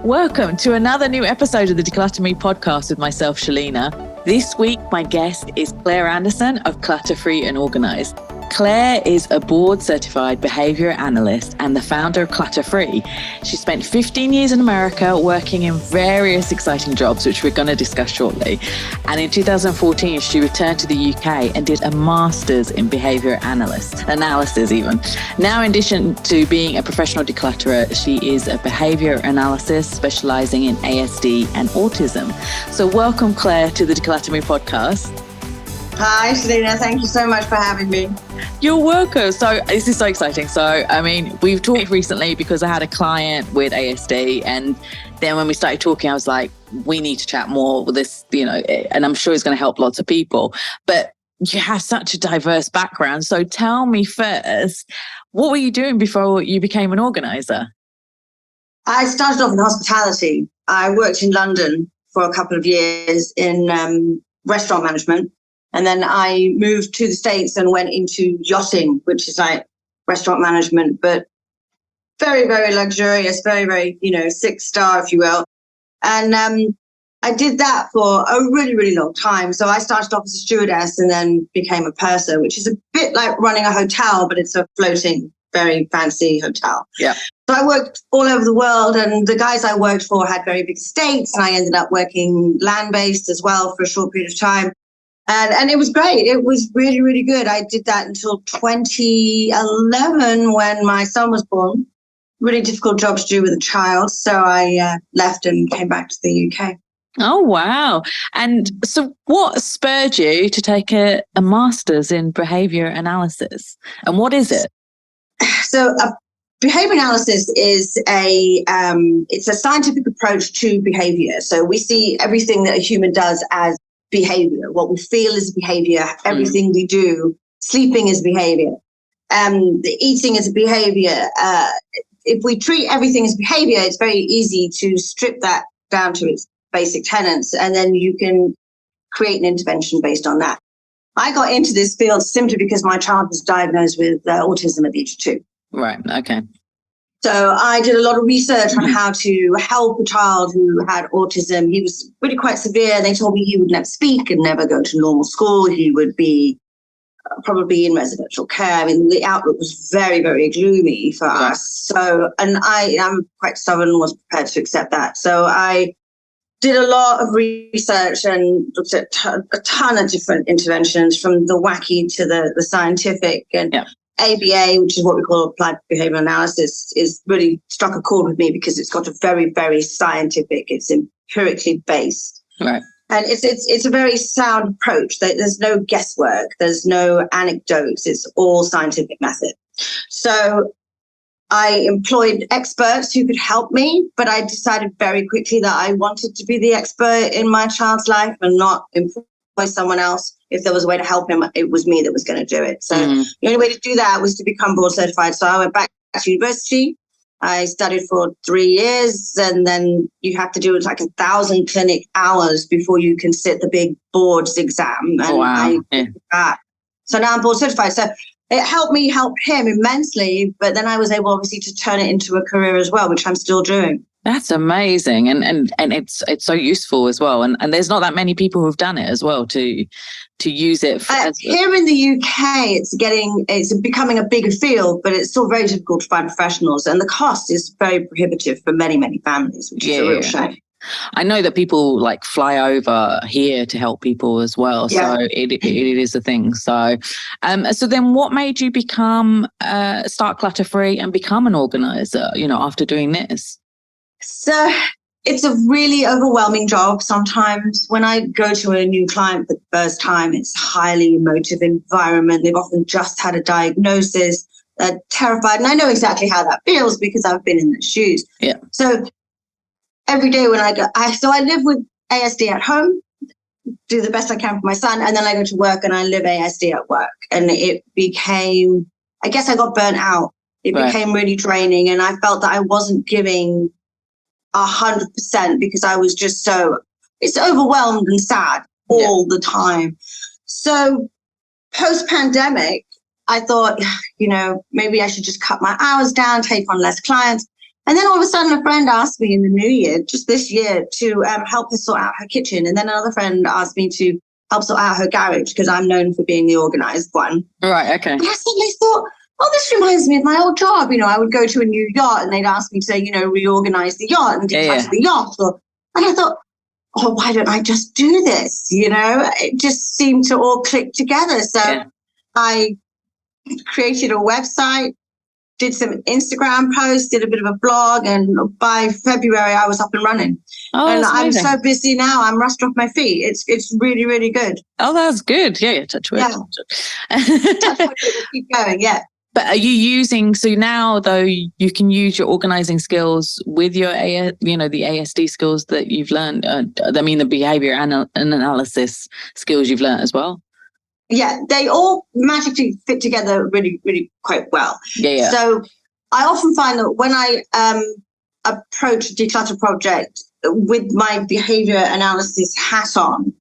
Welcome to another new episode of the Declutter Me podcast with myself, Shalina. This week, my guest is Clare Anderson of Clutter Free and Organised. Clare is a Board Certified Behaviour Analyst and the founder of Clutter Free. She spent 15 years in America working in various exciting jobs, which we're going to discuss shortly. And in 2014, she returned to the UK and did a master's in behaviour analysis even. Now, in addition to being a professional declutterer, she is a behaviour analysis specialising in ASD and Autism. So welcome, Clare, to the Declutter Me podcast. Hi, Shalina. Thank you so much for having me. You're welcome. So this is so exciting. So, we've talked recently because I had a client with ASD, and then when we started talking, I was like, we need to chat more with this, and I'm sure it's going to help lots of people. But you have such a diverse background. So tell me first, what were you doing before you became an organiser? I started off in hospitality. I worked in London for a couple of years in restaurant management. And then I moved to the States and went into yachting, which is like restaurant management, but very, very luxurious, very, very, 6-star, if you will. And I did that for a really, really long time. So I started off as a stewardess and then became a purser, which is a bit like running a hotel, but it's a floating, very fancy hotel. Yeah. So I worked all over the world, and the guys I worked for had very big estates, and I ended up working land-based as well for a short period of time. And it was great. It was really, really good. I did that until 2011 when my son was born. Really difficult job to do with a child. So I left and came back to the UK. Oh, wow. And so what spurred you to take a master's in behaviour analysis? And what is it? So behaviour analysis is it's a scientific approach to behaviour. So we see everything that a human does as behavior. What we feel is behavior. Everything we do, sleeping is behavior. Eating is behavior. If we treat everything as behavior, it's very easy to strip that down to its basic tenets, and then you can create an intervention based on that. I got into this field simply because my child was diagnosed with autism at the age of 2. Right. Okay. So I did a lot of research on how to help a child who had autism. He was really quite severe. They told me he would never speak and never go to normal school. He would be probably in residential care. I mean, the outlook was very, very gloomy for us. So, and I'm quite stubborn and was prepared to accept that. So I did a lot of research and looked at a ton of different interventions, from the wacky to the scientific. And ABA, which is what we call applied behavior analysis, is really struck a chord with me because it's got a very, very scientific, it's empirically based. Right. And it's a very sound approach. There's no guesswork, there's no anecdotes, it's all scientific method. So I employed experts who could help me, but I decided very quickly that I wanted to be the expert in my child's life and not employ someone else. If there was a way to help him, it was me that was going to do it. So the only way to do that was to become board certified. So I went back to university. I studied for 3 years, and then you have to do like 1,000 clinic hours before you can sit the big boards exam. And I did that. So now I'm board certified. So it helped me help him immensely, but then I was able obviously to turn it into a career as well, which I'm still doing. That's amazing. And it's so useful as well. And there's not that many people who've done it as well to use it. Here in the UK, it's becoming a bigger field, but it's still very difficult to find professionals. And the cost is very prohibitive for many, many families, which is a real shame. I know that people fly over here to help people as well. Yeah. So it is a thing. So then what made you start Clutter Free and become an organiser, after doing this? So it's a really overwhelming job sometimes. When I go to a new client for the first time, it's a highly emotive environment. They've often just had a diagnosis. They're terrified. And I know exactly how that feels because I've been in their shoes. Yeah. So every day when I live with ASD at home, do the best I can for my son, and then I go to work and I live ASD at work. And it became, I guess I got burnt out. It became really draining, and I felt that I wasn't giving 100% because I was just it's overwhelmed and sad all the time. So post-pandemic, I thought, maybe I should just cut my hours down, take on less clients. And then all of a sudden, a friend asked me in the new year, just this year, to help her sort out her kitchen. And then another friend asked me to help sort out her garage, because I'm known for being the organised one. Right, okay. And I suddenly thought, oh, this reminds me of my old job. I would go to a new yacht and they'd ask me to, reorganise the yacht and declutter the yacht. And I thought, oh, why don't I just do this? It just seemed to all click together. So I created a website, did some Instagram posts, did a bit of a blog, and by February I was up and running. Oh, and I'm amazing. so busy now, I'm rushed off my feet. It's really, really good. Oh, that's good. Yeah, touch wood. Yeah. Touch wood, keep going, yeah. But are you using, so now though, you can use your organising skills with your, the ASD skills that you've learned, the behaviour analysis skills you've learned as well? Yeah, they all magically fit together really, really quite well. Yeah. So I often find that when I approach a declutter project with my behaviour analysis hat on,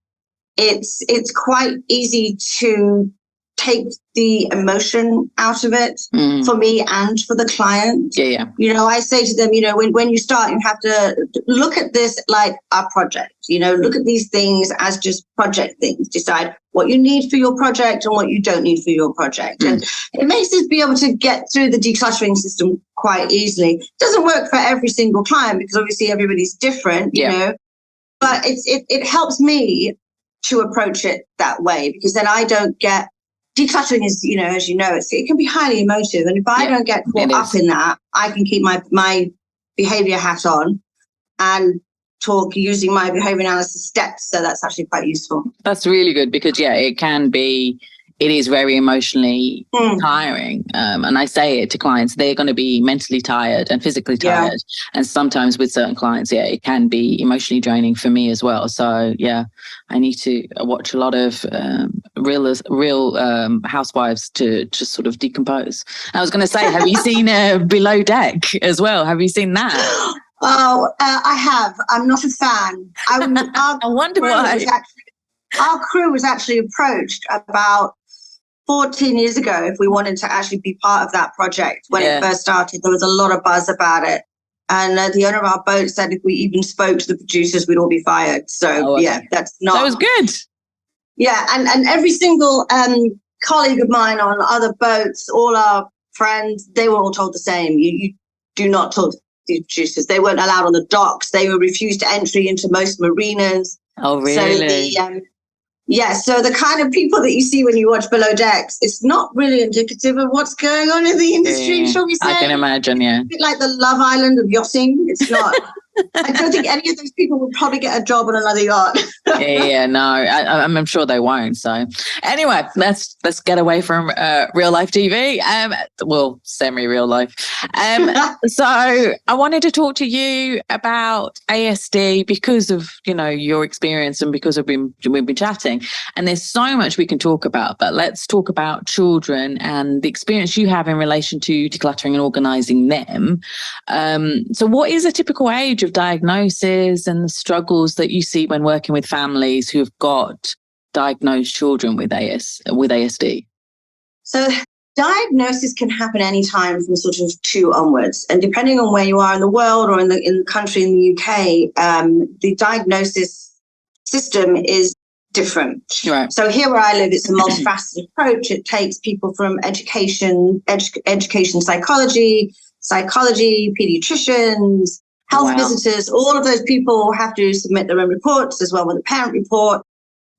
it's quite easy to take the emotion out of it for me and for the client. Yeah. I say to them, when you start, you have to look at this like a project. Look at these things as just project things. Decide what you need for your project and what you don't need for your project. And it makes us be able to get through the decluttering system quite easily. It doesn't work for every single client because obviously everybody's different, you know, but it helps me to approach it that way, because then I don't get, decluttering is, as you know, it can be highly emotive. And if I don't get caught up in that, I can keep my behaviour hat on and talk using my behaviour analysis steps. So that's actually quite useful. That's really good because, it is very emotionally tiring. And I say it to clients, they're going to be mentally tired and physically tired. Yeah. And sometimes with certain clients, it can be emotionally draining for me as well. So, I need to watch a lot of real housewives to just sort of decompose. I was going to say, have you seen Below Deck as well? Have you seen that? Oh, I have. I'm not a fan. I wonder why. Our crew was actually approached about 14 years ago if we wanted to actually be part of that project. When it first started, there was a lot of buzz about it. And the owner of our boat said if we even spoke to the producers, we'd all be fired. So, that's not... That was good. Yeah, and every single colleague of mine on other boats, all our friends, they were all told the same. You do not talk to the producers. They weren't allowed on the docks. They were refused entry into most marinas. Oh, really? So so the kind of people that you see when you watch Below Decks, it's not really indicative of what's going on in the industry, shall we say? I can imagine, It's a bit like the Love Island of yachting. It's not. I don't think any of those people will probably get a job on another yacht. No, I'm sure they won't. So anyway, let's get away from real life TV. Well, semi-real life. So I wanted to talk to you about ASD because of, your experience and because we've been chatting. And there's so much we can talk about, but let's talk about children and the experience you have in relation to decluttering and organising them. So what is a typical age of diagnosis and the struggles that you see when working with families who have got diagnosed children with ASD? So diagnosis can happen anytime from sort of 2 onwards. And depending on where you are in the world or in the country, in the UK, the diagnosis system is different. Right. So here where I live, it's a multifaceted approach. It takes people from education, psychology, pediatricians, health visitors. All of those people have to submit their own reports as well with a parent report.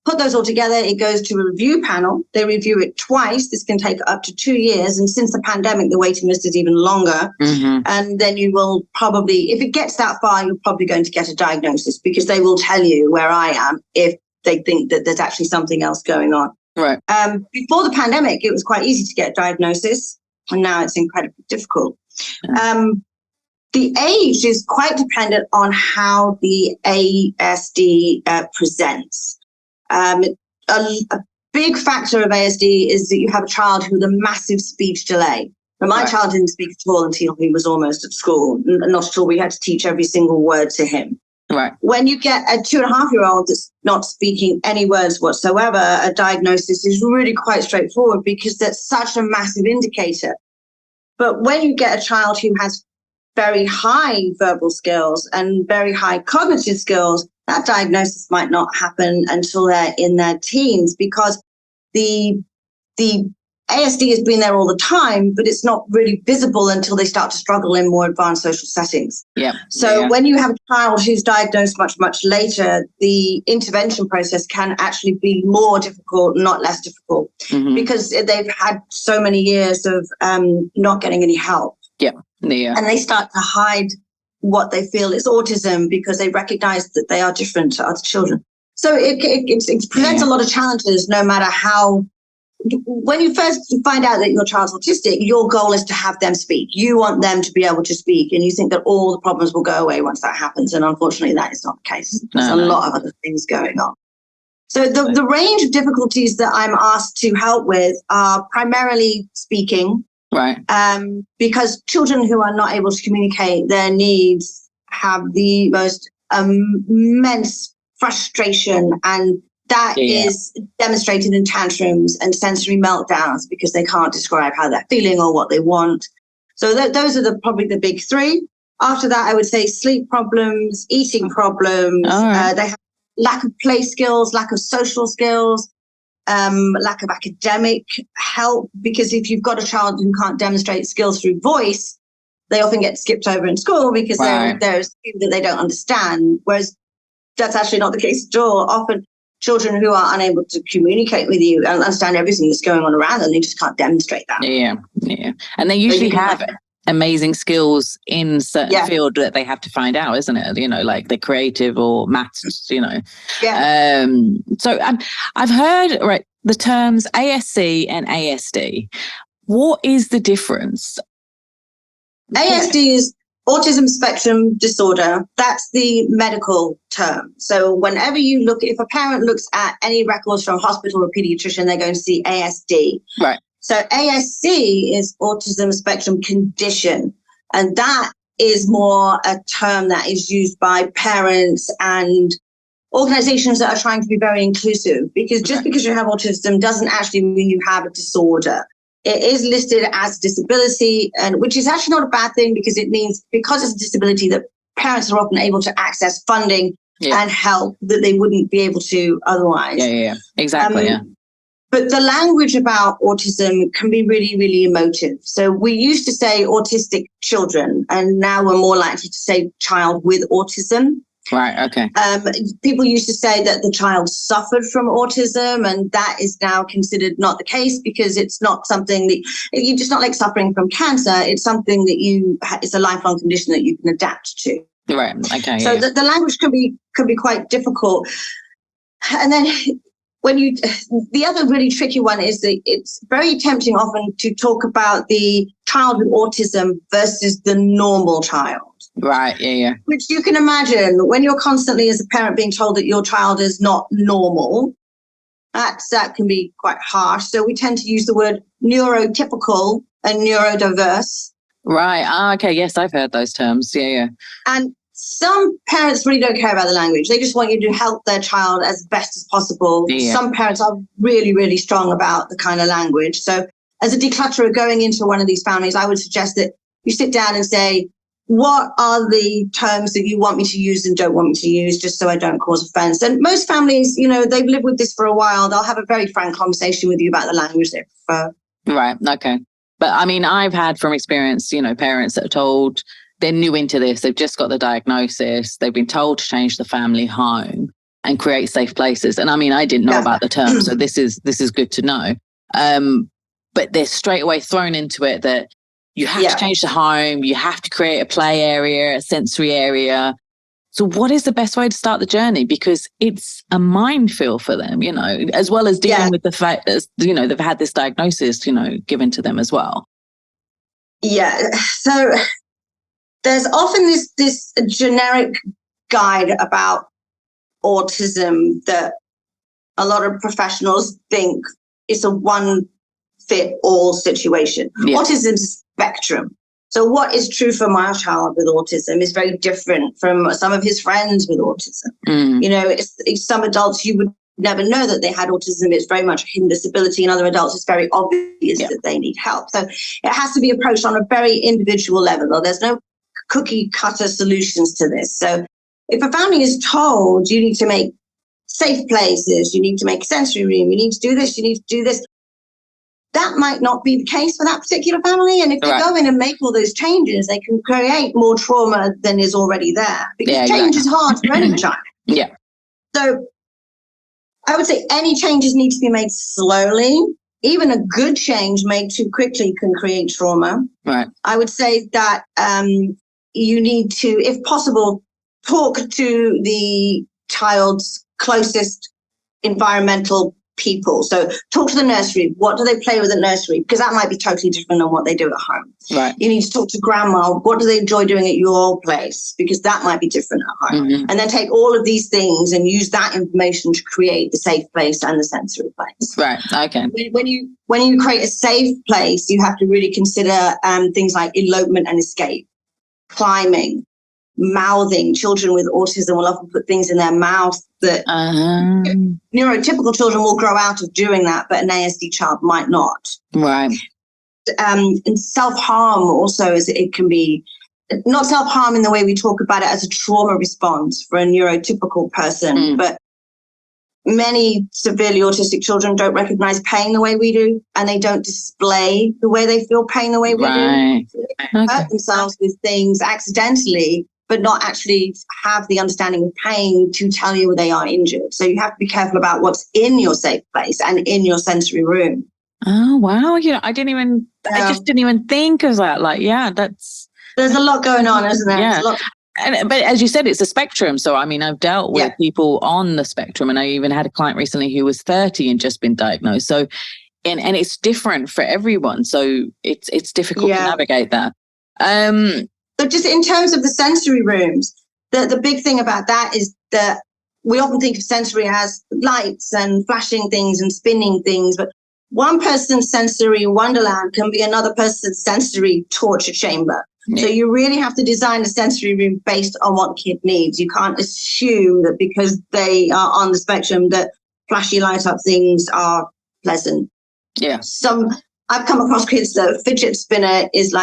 Put those all together, it goes to a review panel. They review it twice. This can take up to 2 years. And since the pandemic, the waiting list is even longer. And then you will probably, if it gets that far, you're probably going to get a diagnosis, because they will tell you where I am if they think that there's actually something else going on. Right. Before the pandemic, it was quite easy to get a diagnosis, and now it's incredibly difficult. The age is quite dependent on how the ASD presents. A big factor of ASD is that you have a child with a massive speech delay. But my child didn't speak at all until he was almost at school. Not at all. We had to teach every single word to him. Right. When you get a 2.5-year-old that's not speaking any words whatsoever, a diagnosis is really quite straightforward, because that's such a massive indicator. But when you get a child who has very high verbal skills and very high cognitive skills, that diagnosis might not happen until they're in their teens, because the ASD has been there all the time, but it's not really visible until they start to struggle in more advanced social settings. So when you have a child who's diagnosed much, much later, the intervention process can actually be more difficult, not less difficult, because they've had so many years of not getting any help. And they start to hide what they feel is autism because they recognize that they are different to other children. So it presents a lot of challenges, no matter how. When you first find out that your child's autistic, your goal is to have them speak. You want them to be able to speak, and you think that all the problems will go away once that happens. And unfortunately, that is not the case. There's a lot of other things going on. So the range of difficulties that I'm asked to help with are primarily speaking. Because children who are not able to communicate their needs have the most immense frustration, and that is demonstrated in tantrums and sensory meltdowns because they can't describe how they're feeling or what they want. So those are probably the big three. After that, I would say sleep problems, eating problems. They have lack of play skills, lack of social skills, lack of academic help, because if you've got a child who can't demonstrate skills through voice, they often get skipped over in school because they're assumed that they don't understand, whereas that's actually not the case at all. Often children who are unable to communicate with you and understand everything that's going on around them, they just can't demonstrate that. And they usually have amazing skills in certain field that they have to find out, isn't it? You know, like the creative or maths, you know. So I've heard the terms ASC and ASD. What is the difference? ASD is Autism Spectrum Disorder. That's the medical term. So whenever you look, if a parent looks at any records from a hospital or pediatrician, they're going to see ASD. So ASC is Autism Spectrum Condition. And that is more a term that is used by parents and organizations that are trying to be very inclusive, because just because you have autism doesn't actually mean you have a disorder. It is listed as disability, and which is actually not a bad thing, because it means because it's a disability that parents are often able to access funding and help that they wouldn't be able to otherwise. Exactly. But the language about autism can be really, really emotive. So we used to say autistic children, and now we're more likely to say child with autism. People used to say that the child suffered from autism, and that is now considered not the case, because it's not something that you just not like suffering from cancer. It's something that it's a lifelong condition that you can adapt to. So the language could be quite difficult. And then the other really tricky one is that it's very tempting often to talk about the child with autism versus the normal child. Which you can imagine when you're constantly as a parent being told that your child is not normal, that can be quite harsh. So we tend to use the word neurotypical and neurodiverse. Yes, I've heard those terms. And some parents really don't care about the language. They just want you to help their child as best as possible. Some parents are really, really strong about the kind of language. So as a declutterer going into one of these families, I would suggest that you sit down and say, what are the terms that you want me to use and don't want me to use, just so I don't cause offense? And most families, you know, they've lived with this for a while. They'll have a very frank conversation with you about the language they prefer. But I mean, I've had from experience, you know, parents that are told they're new into this. They've just got the diagnosis. They've been told to change the family home and create safe places. And I mean, I didn't know about the term, so this is good to know. But they're straight away thrown into it that you have to change the home, you have to create a play area, a sensory area. So what is the best way to start the journey? Because it's a minefield for them, you know, as well as dealing with the fact that, you know, they've had this diagnosis, you know, given to them as well. So there's often this generic guide about autism that a lot of professionals think it's a one-fit-all situation. Autism is a spectrum. So what is true for my child with autism is very different from some of his friends with autism. You know, it's some adults you would never know that they had autism. It's very much a hidden disability. In other adults, it's very obvious that they need help. So it has to be approached on a very individual level. There's no cookie cutter solutions to this. So if a family is told you need to make safe places, you need to make a sensory room, you need to do this, you need to do this, that might not be the case for that particular family. And if they go in and make all those changes, they can create more trauma than is already there, because change is hard for any child. Yeah. So I would say any changes need to be made slowly. Even a good change made too quickly can create trauma. Right. I would say that you need to, if possible, talk to the child's closest environmental people. So talk to the nursery. What do they play with at nursery? Because that might be totally different than what they do at home. Right. You need to talk to grandma. What do they enjoy doing at your place? Because that might be different at home. And then take all of these things and use that information to create the safe place and the sensory place. Right. Okay. When you create a safe place, you have to really consider things like elopement and escape, climbing, mouthing. Children with autism will often put things in their mouth that neurotypical children will grow out of doing that, but an ASD child might not. Right. And self-harm also, is it can be not self-harm in the way we talk about it as a trauma response for a neurotypical person, but many severely autistic children don't recognize pain the way we do, and they don't display the way they feel pain the way we do. So they hurt themselves with things accidentally, but not actually have the understanding of pain to tell you they are injured. So you have to be careful about what's in your safe place and in your sensory room. Oh, wow. I just didn't even think of that. There's a lot going on, isn't there? Yeah. But as you said, it's a spectrum. So, I mean, I've dealt with people on the spectrum, and I even had a client recently who was 30 and just been diagnosed. So, and it's different for everyone. So it's difficult to navigate that. So just in terms of the sensory rooms, the big thing about that is that we often think of sensory as lights and flashing things and spinning things, but one person's sensory wonderland can be another person's sensory torture chamber. So you really have to design a sensory room based on what the kid needs. You can't assume that because they are on the spectrum that flashy light up things are pleasant. Yeah. I've come across kids that fidget spinner is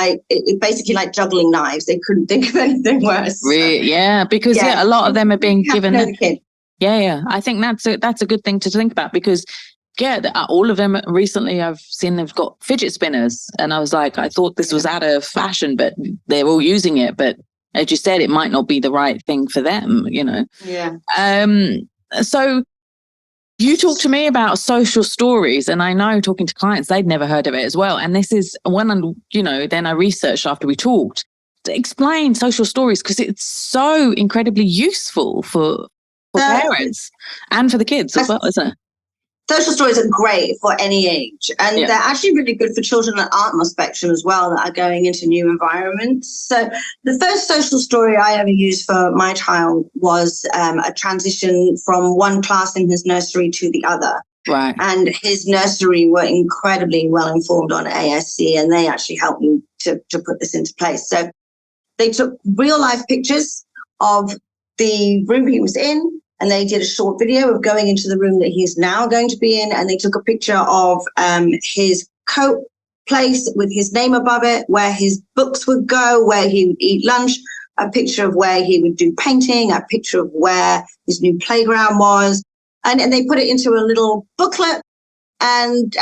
basically like juggling knives. They couldn't think of anything worse. Really? Yeah, because a lot of them are being given. The kid. Yeah. I think that's a good thing to think about, because all of them recently I've seen they've got fidget spinners, and I was like, I thought this was out of fashion, but they're all using it. But as you said, it might not be the right thing for them, Yeah. So you talked to me about social stories, and I know talking to clients, they'd never heard of it as well. And this is one, then I researched after we talked to explain social stories, because it's so incredibly useful for parents and for the kids as well, isn't it? Social stories are great for any age, and they're actually really good for children that aren't on the spectrum as well, that are going into new environments. So the first social story I ever used for my child was a transition from one class in his nursery to the other. Right. And his nursery were incredibly well informed on ASD, and they actually helped me to put this into place. So they took real life pictures of the room he was in, and they did a short video of going into the room that he's now going to be in. And they took a picture of his coat place with his name above it, where his books would go, where he would eat lunch, a picture of where he would do painting, a picture of where his new playground was. And they put it into a little booklet. And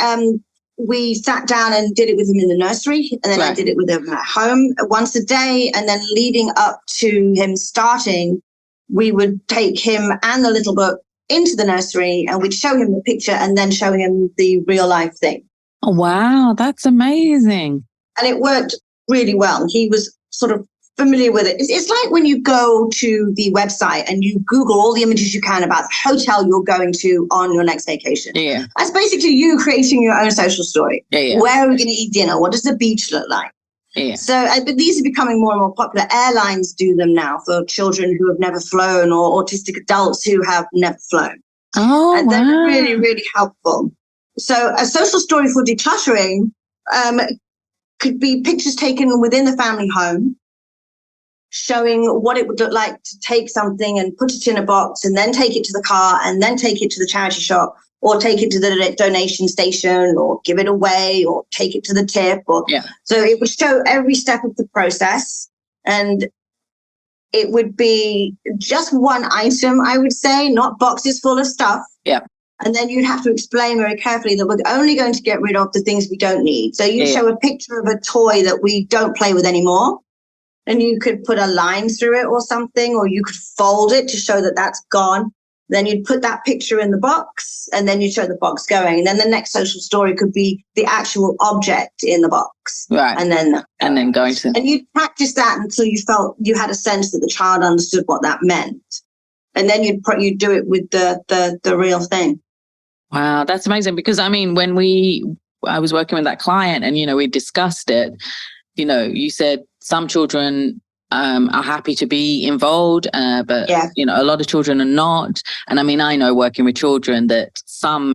we sat down and did it with him in the nursery. And then I did it with him at home once a day. And then leading up to him starting, we would take him and the little book into the nursery, and we'd show him the picture and then show him the real life thing. Oh, wow. That's amazing. And it worked really well. He was sort of familiar with it. It's like when you go to the website and you Google all the images you can about the hotel you're going to on your next vacation. Yeah. That's basically you creating your own social story. Yeah. Where are we going to eat dinner? What does the beach look like? Yeah. So, but these are becoming more and more popular. Airlines do them now for children who have never flown, or autistic adults who have never flown. Oh, and wow. They're really, really helpful. So a social story for decluttering could be pictures taken within the family home, showing what it would look like to take something and put it in a box and then take it to the car and then take it to the charity shop, or take it to the donation station, or give it away, or take it to the tip. So it would show every step of the process. and it would be just one item, I would say, not boxes full of stuff. Yeah. And then you'd have to explain very carefully that we're only going to get rid of the things we don't need. So you show a picture of a toy that we don't play with anymore, and you could put a line through it or something, or you could fold it to show that that's gone. Then you'd put that picture in the box, and then you show the box going. And then the next social story could be the actual object in the box. Right. And then going to. And you'd practice that until you felt you had a sense that the child understood what that meant. And then you'd do it with the real thing. Wow, that's amazing. Because I mean, I was working with that client, and we discussed it. You said some children are happy to be involved, but a lot of children are not. And I mean, I know working with children that some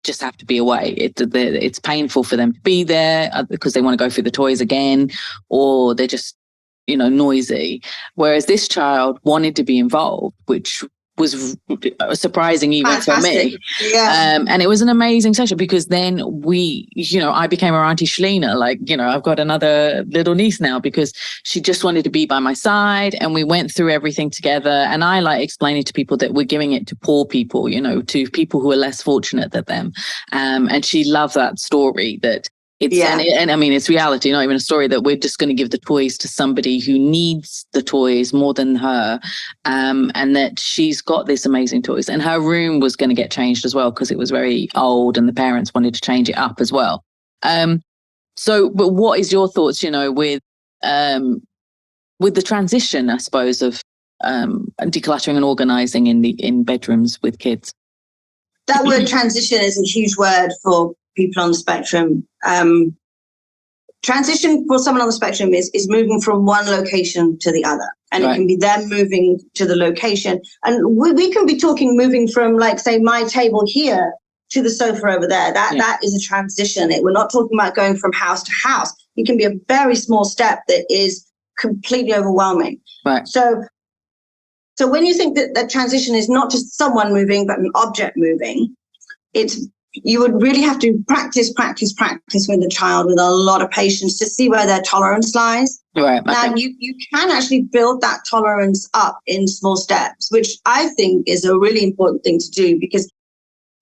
just have to be away. It's painful for them to be there because they want to go through the toys again, or they're just noisy. Whereas this child wanted to be involved, which was surprising even for me. Yeah. And it was an amazing session, because then I became her Auntie Shalina. I've got another little niece now, because she just wanted to be by my side, and we went through everything together. And I explaining to people that we're giving it to poor people, to people who are less fortunate than them. And she loved that story, that and I mean, it's reality, not even a story, that we're just going to give the toys to somebody who needs the toys more than her, and that she's got this amazing toys. And her room was going to get changed as well, because it was very old, and the parents wanted to change it up as well. But what is your thoughts, with the transition, I suppose, of decluttering and organising in bedrooms with kids? That word transition is a huge word for people on the spectrum. Transition for someone on the spectrum is moving from one location to the other. And It can be them moving to the location. And we can be talking moving from, say, my table here to the sofa over there. That is a transition. We're not talking about going from house to house. It can be a very small step that is completely overwhelming. Right. So when you think that transition is not just someone moving, but an object moving, you would really have to practice with the child with a lot of patience to see where their tolerance lies. Right. Now, you can actually build that tolerance up in small steps, which I think is a really important thing to do, because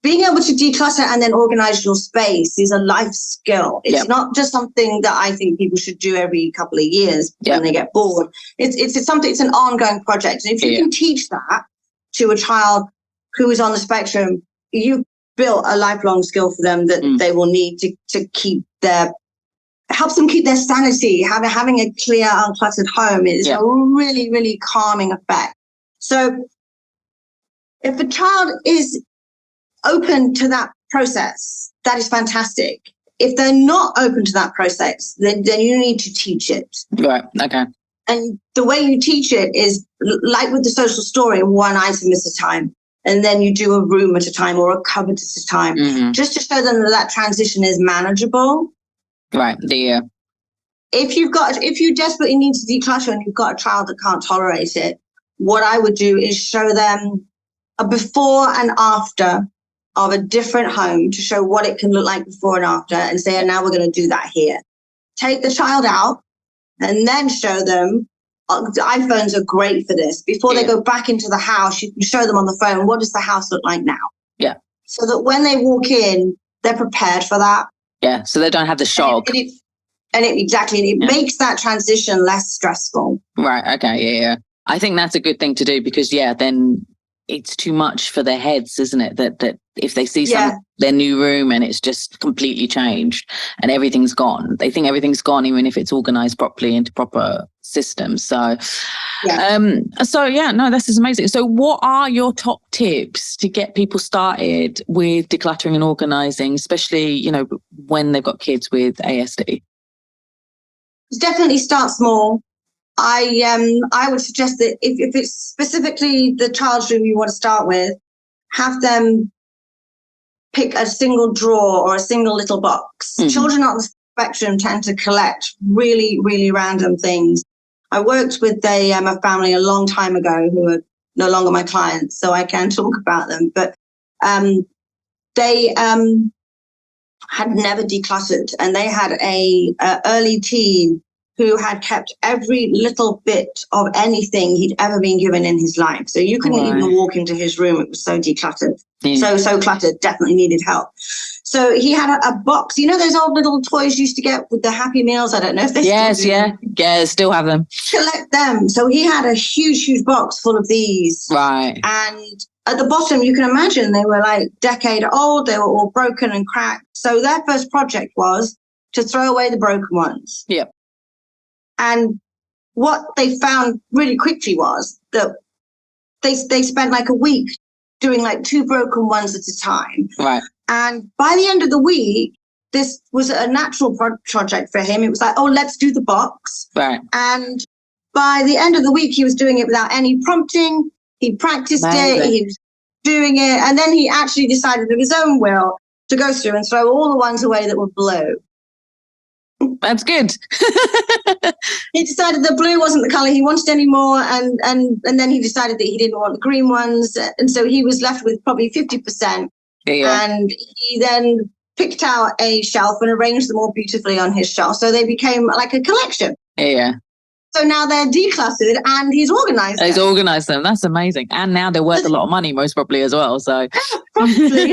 being able to declutter and then organize your space is a life skill. It's not just something that I think people should do every couple of years when they get bored. It's something. It's an ongoing project. And if you can teach that to a child who is on the spectrum, you built a lifelong skill for them that they will need to keep helps them keep their sanity. Having a clear, uncluttered home is a really, really calming effect. So if a child is open to that process, that is fantastic. If they're not open to that process, then you need to teach it. Right. Okay. And the way you teach it is like with the social story, one item at a time. And then you do a room at a time or a cupboard at a time, just to show them that transition is manageable. Right. If you desperately need to declutter and you've got a child that can't tolerate it, what I would do is show them a before and after of a different home to show what it can look like before and after, and say, now we're going to do that here. Take the child out and then show them. The iPhones are great for this. Before they go back into the house, you can show them on the phone, what does the house look like now? Yeah. So that when they walk in, they're prepared for that. Yeah, so they don't have the shock. It makes that transition less stressful. Right, okay, yeah. I think that's a good thing to do, because, then it's too much for their heads, isn't it? That if they see their new room and it's just completely changed and everything's gone, they think everything's gone, even if it's organized properly into proper systems. So, this is amazing. So what are your top tips to get people started with decluttering and organizing, especially, when they've got kids with ASD? Definitely start small. I would suggest that if it's specifically the child's room you want to start with, have them pick a single drawer or a single little box. Children on the spectrum tend to collect really, really random things. I worked with a family a long time ago who are no longer my clients, so I can talk about them. But they had never decluttered, and they had a early teen who had kept every little bit of anything he'd ever been given in his life. So you couldn't even walk into his room. It was so decluttered, so cluttered, definitely needed help. So he had a box, you know, those old little toys you used to get with the Happy Meals. I don't know if they still have them. Collect them. So he had a huge box full of these. Right. And at the bottom, you can imagine they were like decade old. They were all broken and cracked. So their first project was to throw away the broken ones. Yep. And what they found really quickly was that they spent like a week doing like 2 broken ones at a time. Right. And by the end of the week, this was a natural project for him. It was like, oh, let's do the box. Right. And by the end of the week, he was doing it without any prompting. He practiced it. He was doing it. And then he actually decided of his own will to go through and throw all the ones away that were blue. That's good. He decided that blue wasn't the color he wanted anymore, and then he decided that he didn't want the green ones, and so he was left with probably 50%. And he then picked out a shelf and arranged them all beautifully on his shelf, so they became like a collection. So now they're decluttered and he's organised them. He's organised them. That's amazing. And now they're worth a lot of money, most probably as well. So probably,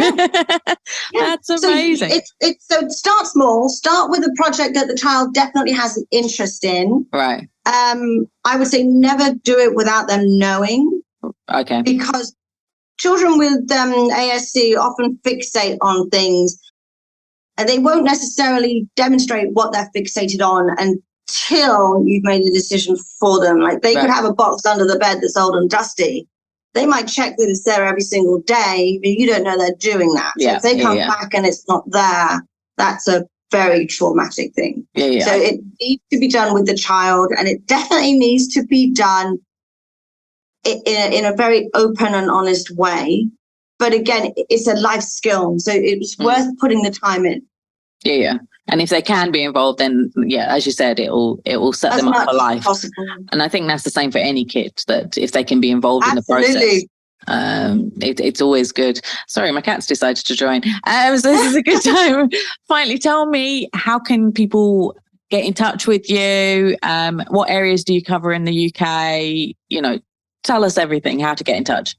That's amazing. So start small. Start with a project that the child definitely has an interest in. Right. I would say never do it without them knowing. Okay. Because children with ASD often fixate on things, and they won't necessarily demonstrate what they're fixated on until you've made the decision for them. Like they could have a box under the bed that's old and dusty. They might check that it's there every single day, but you don't know they're doing that. So if they come back and it's not there, that's a very traumatic thing. So it needs to be done with the child, and it definitely needs to be done in a very open and honest way. But again, it's a life skill, so it's worth putting the time in. And if they can be involved, then as you said, it will set them up for life. Possible. And I think that's the same for any kid, that if they can be involved in the process, it's always good. Sorry, my cat's decided to join. So this is a good time. Finally, tell me, how can people get in touch with you? What areas do you cover in the UK? You know, tell us everything, how to get in touch.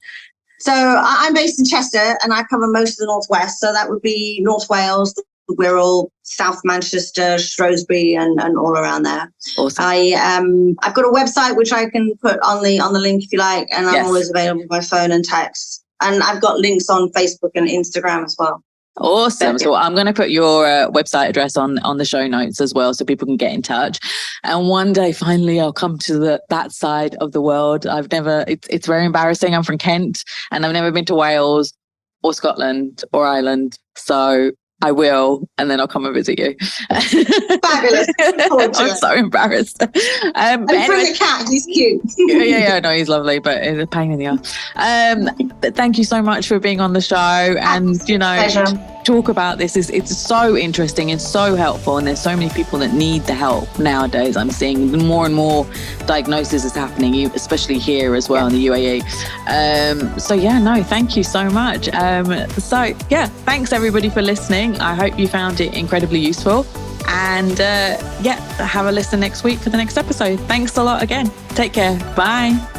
So I'm based in Chester, and I cover most of the Northwest. So that would be North Wales, Wirral, South Manchester, Shrewsbury, and all around there. Awesome. I've got a website which I can put on the link if you like, and I'm always available by phone and text. And I've got links on Facebook and Instagram as well. Awesome. So I'm going to put your website address on the show notes as well, so people can get in touch. And one day, finally, I'll come to that side of the world. It's very embarrassing. I'm from Kent, and I've never been to Wales or Scotland or Ireland. So I will, and then I'll come and visit you. Fabulous. I'm so embarrassed. And bring a cat, he's cute. No, he's lovely, but it's a pain in the ass. Thank you so much for being on the show. And, pleasure. Talk about this. It's so interesting and so helpful, and there's so many people that need the help nowadays. I'm seeing more and more diagnosis is happening, especially here as well in the UAE. Thank you so much. Thanks everybody for listening. I hope you found it incredibly useful, and have a listen next week for the next episode. Thanks a lot again. Take care. Bye.